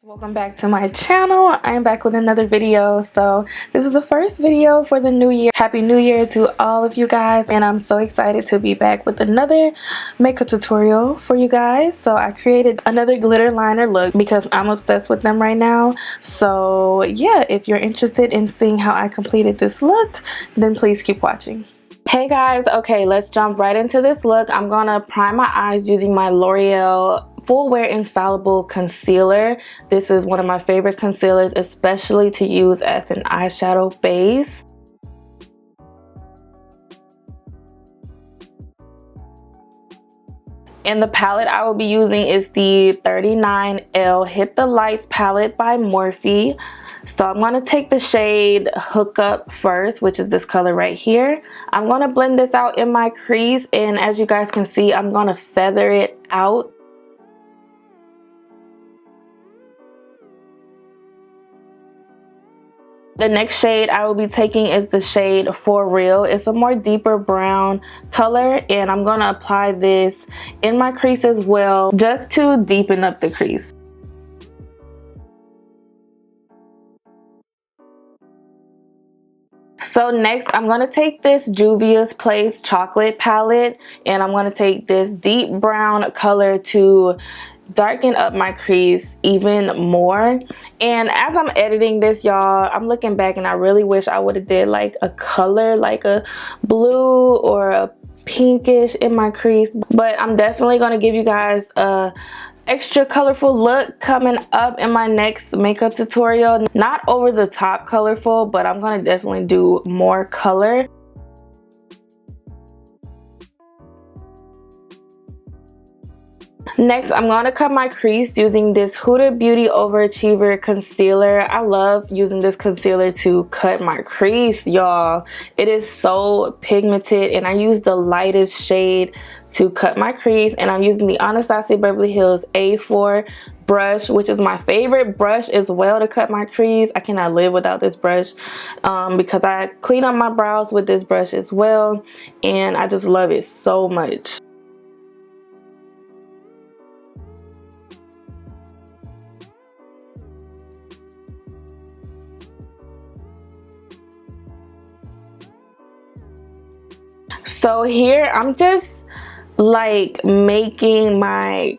Welcome back to my channel. I am back with another video. So this is the first video for the new year. Happy New Year to all of you guys, and I'm so excited to be back with another makeup tutorial for you guys. So I created another glitter liner look because I'm obsessed with them right now. So yeah, if you're interested in seeing how I completed this look, then please keep watching. Hey guys, okay, let's jump right into this look. I'm gonna prime my eyes using my L'Oreal Full Wear Infallible Concealer. This is one of my favorite concealers, especially to use as an eyeshadow base. And the palette I will be using is the 39L Hit the Lights palette by Morphe. So I'm going to take the shade Hook Up first, which is this color right here. I'm going to blend this out in my crease, and as you guys can see, I'm going to feather it out. The next shade I will be taking is the shade For Real. It's a more deeper brown color, and I'm going to apply this in my crease as well, just to deepen up the crease. So next, I'm going to take this Juvias Place chocolate palette, and I'm going to take this deep brown color to darken up my crease even more. And as I'm editing this, y'all, I'm looking back and I really wish I would have did like a color, like a blue or a pinkish in my crease. But I'm definitely going to give you guys a extra colorful look coming up in my next makeup tutorial. Not over the top colorful, but I'm gonna definitely do more color. Next, I'm going to cut my crease using this Huda Beauty Overachiever concealer. I love using this concealer to cut my crease, y'all. It is so pigmented, and I use the lightest shade to cut my crease, and I'm using the Anastasia Beverly Hills A4 brush, which is my favorite brush as well to cut my crease. I cannot live without this brush because I clean up my brows with this brush as well, and I just love it so much. So here I'm just like making my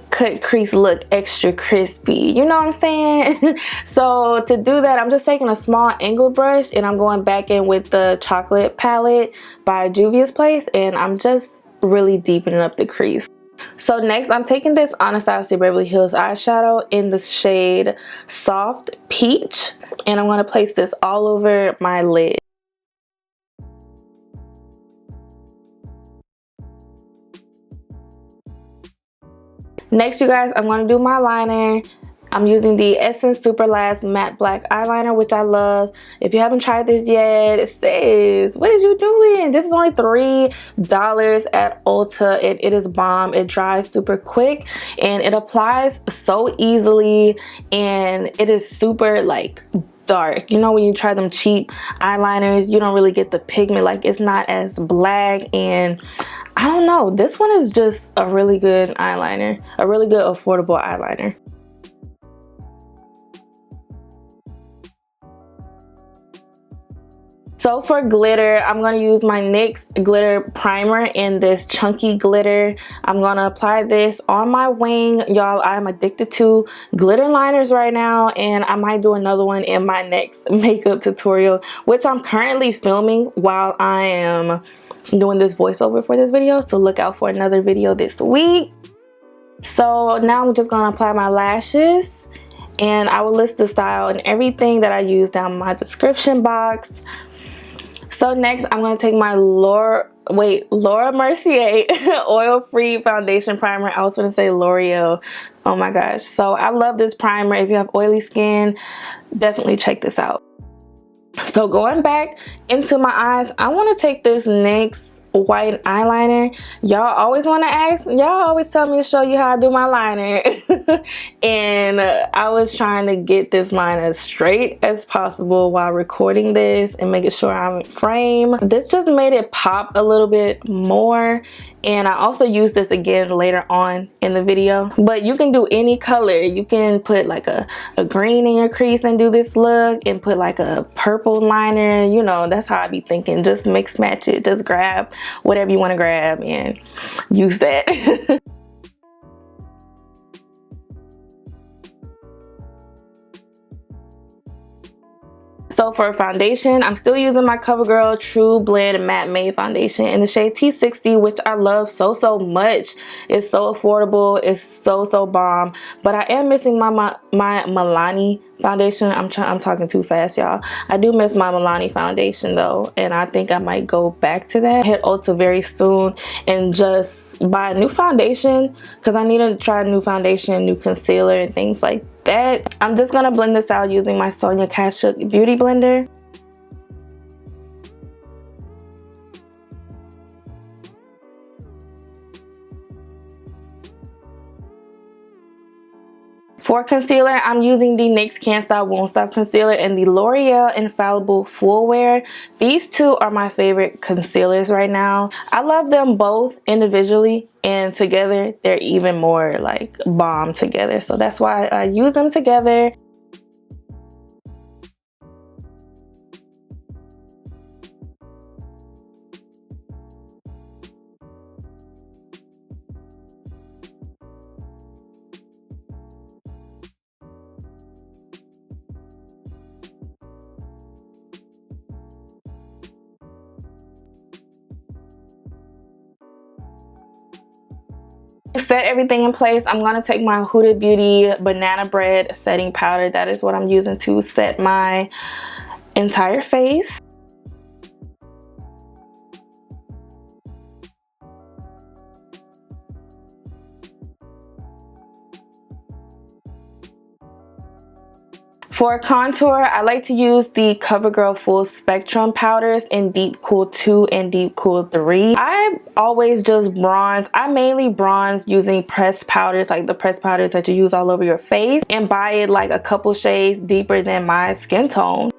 cut crease look extra crispy, you know what I'm saying? So to do that, I'm just taking a small angled brush and I'm going back in with the chocolate palette by Juvias Place, and I'm just really deepening up the crease. So next, I'm taking this Anastasia Beverly Hills eyeshadow in the shade Soft Peach, and I'm going to place this all over my lid. Next, you guys, I'm going to do my liner. I'm using the Essence Super Last Matte Black Eyeliner, which I love. If you haven't tried this yet, sis, what is you doing? This is only $3 at Ulta, and it is bomb. It dries super quick, and it applies so easily, and it is super, like, dark. You know, when you try them cheap eyeliners, you don't really get the pigment. Like, it's not as black, and I don't know, this one is just a really good eyeliner, a really good affordable eyeliner. So for glitter, I'm going to use my NYX glitter primer in this chunky glitter. I'm going to apply this on my wing. Y'all, I'm addicted to glitter liners right now, and I might do another one in my next makeup tutorial, which I'm currently filming while I am doing this voiceover for this video. So look out for another video this week. So now I'm just going to apply my lashes, and I will list the style and everything that I use down in my description box. So next, I'm going to take my Laura Mercier oil-free foundation primer. I was going to say L'Oreal. Oh my gosh. So I love this primer. If you have oily skin, definitely check this out. So going back into my eyes, I want to take this NYX white eyeliner. Y'all always want to ask, y'all always tell me to show you how I do my liner. And I was trying to get this line as straight as possible while recording this and making sure I'm in frame. This just made it pop a little bit more, and I also used this again later on in the video. But you can do any color. You can put like a green in your crease and do this look, and put like a purple liner. You know, that's how I be thinking. Just mix match it. Just grab whatever you want to grab and use that. So for foundation, I'm still using my CoverGirl True Blend Matte Made Foundation in the shade T60, which I love so much. It's so affordable. It's so bomb. But I am missing my Milani foundation. I'm talking too fast, y'all. I do miss my Milani foundation though, and I think I might go back to that. Hit Ulta very soon and just buy a new foundation, because I need to try a new foundation, new concealer, and things like that. I'm just gonna blend this out using my Sonia Kashuk Beauty Blender. For concealer, I'm using the NYX Can't Stop Won't Stop concealer and the L'Oreal Infallible Full Wear. These two are my favorite concealers right now. I love them both individually, and together they're even more like bomb together. So that's why I use them together. Set everything in place. I'm going to take my Huda Beauty Banana Bread setting powder. That is what I'm using to set my entire face. For contour, I like to use the CoverGirl Full Spectrum powders in Deep Cool 2 and Deep Cool 3. I always just bronze. I mainly bronze using pressed powders, like the pressed powders that you use all over your face, and buy it like a couple shades deeper than my skin tone.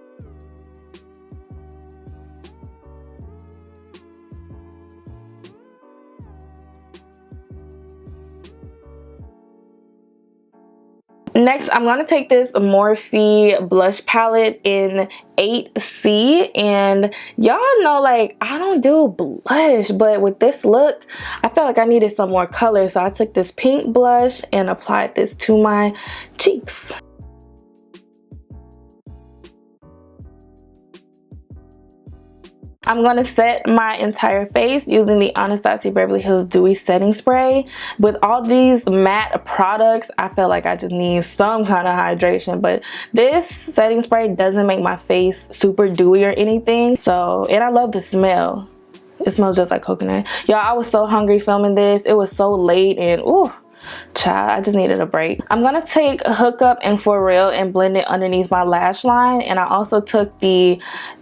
Next, I'm going to take this Morphe blush palette in 8C, and y'all know like I don't do blush, but with this look I felt like I needed some more color, so I took this pink blush and applied this to my cheeks. I'm going to set my entire face using the Anastasia Beverly Hills Dewy Setting Spray. With all these matte products, I feel like I just need some kind of hydration, but this setting spray doesn't make my face super dewy or anything. So, and I love the smell. It smells just like coconut. Y'all, I was so hungry filming this. It was so late, and ooh, child, I just needed a break. I'm gonna take a Hookup and For Real and blend it underneath my lash line. And I also took the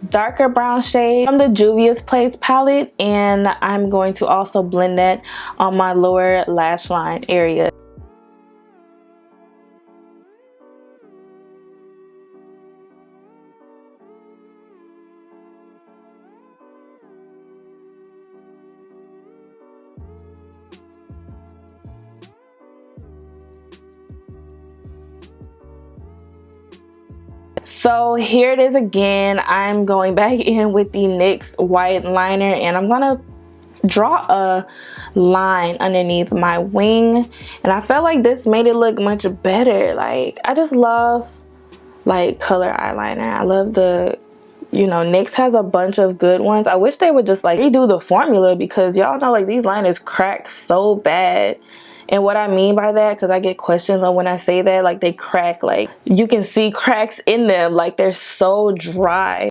darker brown shade from the Juvias Place palette, and I'm going to also blend that on my lower lash line area. So here it is again. I'm going back in with the NYX white liner, and I'm gonna draw a line underneath my wing, and I felt like this made it look much better. Like, I just love like color eyeliner. I love the, you know, NYX has a bunch of good ones. I wish they would just like redo the formula, because y'all know like these liners crack so bad. And what I mean by that, because I get questions on when I say that, like they crack, like you can see cracks in them, like they're so dry.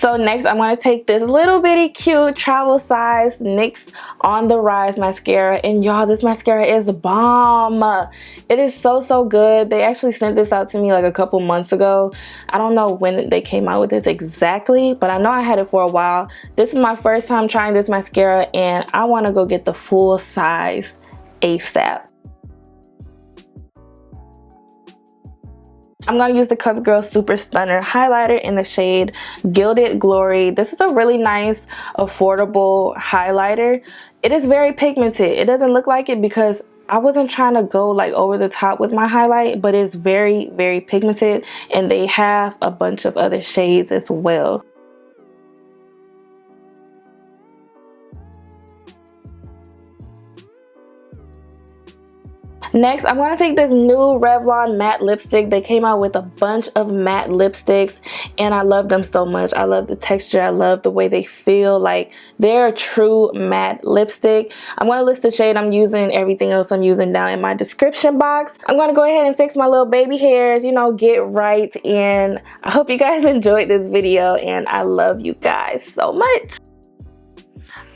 So next I'm going to take this little bitty cute travel size NYX On The Rise mascara, and y'all, this mascara is bomb. It is so good. They actually sent this out to me like a couple months ago. I don't know when they came out with this exactly, but I know I had it for a while. This is my first time trying this mascara, and I want to go get the full size ASAP. I'm going to use the CoverGirl Super Stunner highlighter in the shade Gilded Glory. This is a really nice, affordable highlighter. It is very pigmented. It doesn't look like it because I wasn't trying to go like over the top with my highlight, but it's very pigmented, and they have a bunch of other shades as well. Next, I'm going to take this new Revlon matte lipstick. They came out with a bunch of matte lipsticks, and I love them so much. I love the texture. I love the way they feel. Like, they're a true matte lipstick. I'm going to list the shade I'm using, everything else I'm using down in my description box. I'm going to go ahead and fix my little baby hairs, you know, get right. And I hope you guys enjoyed this video, and I love you guys so much.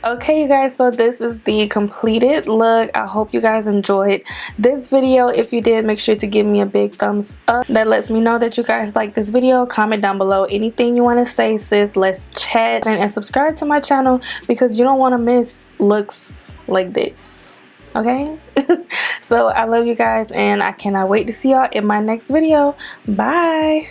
Okay, you guys, so this is the completed look. I hope you guys enjoyed this video. If you did, make sure to give me a big thumbs up. That lets me know that you guys like this video. Comment down below anything you want to say, sis. Let's chat, and subscribe to my channel because you don't want to miss looks like this. Okay? So I love you guys, and I cannot wait to see y'all in my next video. Bye.